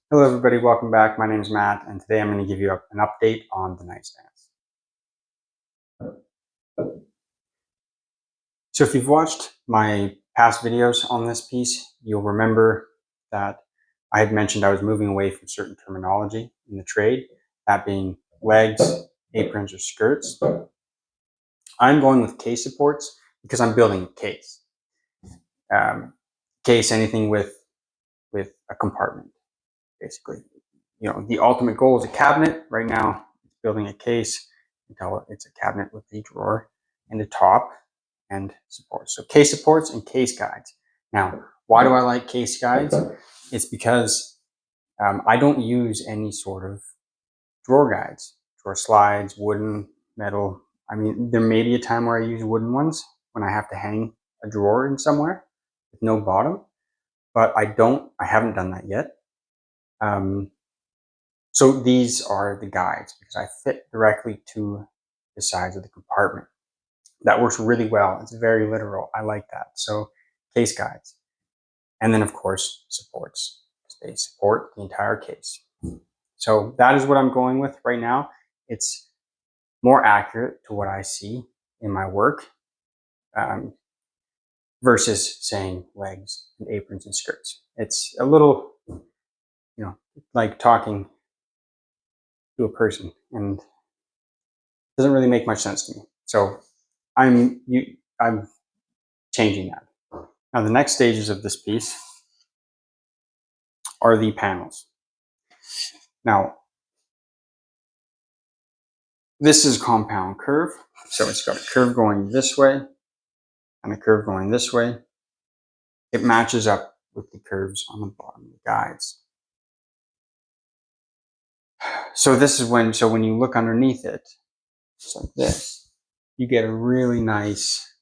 Hello everybody, welcome back. My name is Matt and today I'm going to give you an update on the nightstands. So if you've watched my past videos on this piece, you'll remember that I had mentioned I was moving away from certain terminology in the trade, that being legs, aprons, or skirts. I'm going with case supports because I'm building a case. Case, anything with a compartment, basically. You know, the ultimate goal is a cabinet. Right now, it's building a case until it's a cabinet with a drawer and a top and supports. So case supports and case guides. Now, why do I like case guides? It's because I don't use any sort of drawer guides, drawer slides, wooden, metal. I mean, there may be a time where I use wooden ones when I have to hang a drawer in somewhere with no bottom, but I haven't done that yet. So these are the guides because I fit directly to the sides of the compartment. That works really well. It's very literal. I like that. So case guides. And then of course supports. They support the entire case. So that is what I'm going with right now. It's more accurate to what I see in my work versus saying legs and aprons and skirts. It's a little, like talking to a person and doesn't really make much sense to me. So I'm changing that. Now the next stages of this piece are the panels. Now this is compound curve, so it's got a curve going this way and a curve going this way. It matches up with the curves on the bottom of the guides. So this is when you look underneath it, just like this, you get a really nice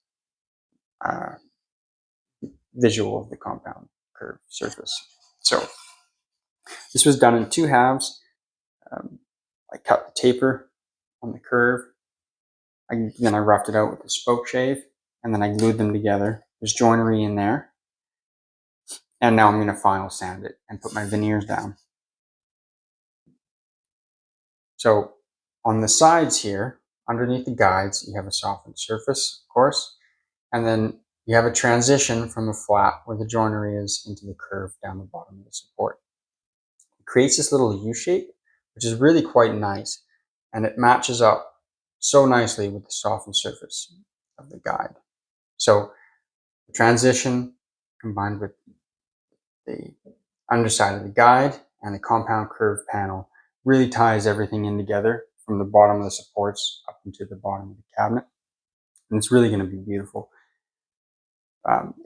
visual of the compound curve surface. So this was done in two halves. I cut the taper on the curve. Then I roughed it out with a spoke shave, and then I glued them together. There's joinery in there. And now I'm going to final sand it and put my veneers down. So on the sides here, underneath the guides, you have a softened surface, of course, and then you have a transition from the flat where the joinery is into the curve down the bottom of the support. It creates this little U shape, which is really quite nice, and it matches up so nicely with the softened surface of the guide. So the transition combined with the underside of the guide and the compound curve panel really ties everything in together from the bottom of the supports up into the bottom of the cabinet. And it's really going to be beautiful.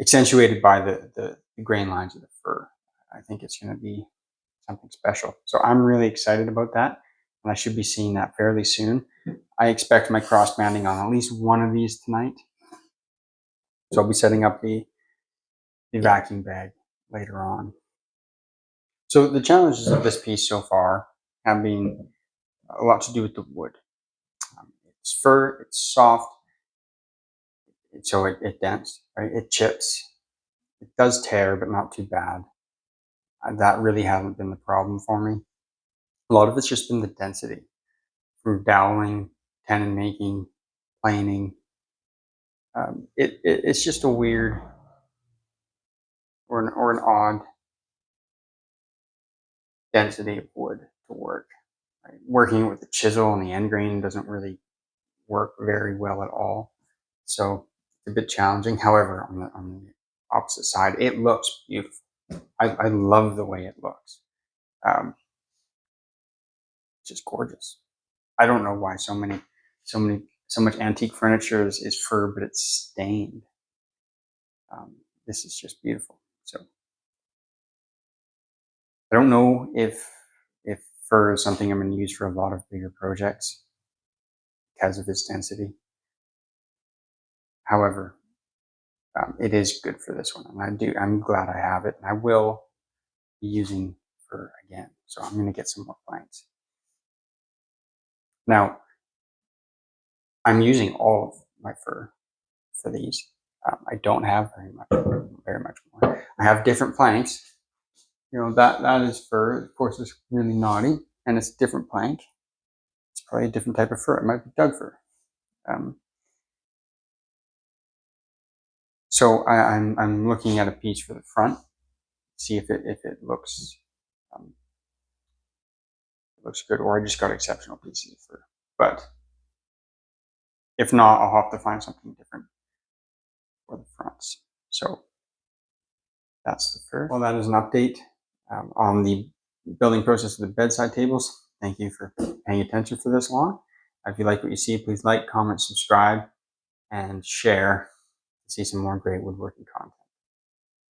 Accentuated by the grain lines of the fur. I think it's going to be something special. So I'm really excited about that. And I should be seeing that fairly soon. I expect my cross banding on at least one of these tonight. So I'll be setting up the vacuum bag later on. So the challenges of this piece so far have been a lot to do with the wood. It's fur, it's soft, so it dents, right? It chips. It does tear, but not too bad. That really hasn't been the problem for me. A lot of it's just been the density from doweling, tenon making, planing. It's just a weird or an odd density of wood to work. Right? Working with the chisel and the end grain doesn't really work very well at all. So it's a bit challenging. However, on the opposite side, it looks beautiful. I love the way it looks. It's just gorgeous. I don't know why so much antique furniture is fur, but it's stained. This is just beautiful. So I don't know if fur is something I'm going to use for a lot of bigger projects because of its density. However, it is good for this one, and I'm glad I have it, and I will be using fur again. So I'm going to get some more planks. Now, I'm using all of my fur for these. I don't have very much more. I have different planks, You know, that is fur. Of course, it's really naughty, and it's a different plank. It's probably a different type of fur. It might be Doug fir. Um, so I'm looking at a piece for the front, see if it um, looks good, or I just got exceptional pieces of fur. But if not, I'll have to find something different for the fronts. So that's the fur. Well, that is an update on the building process of the bedside tables. Thank you for paying attention for this long. If you like what you see, please like, comment, subscribe, and share to see some more great woodworking content.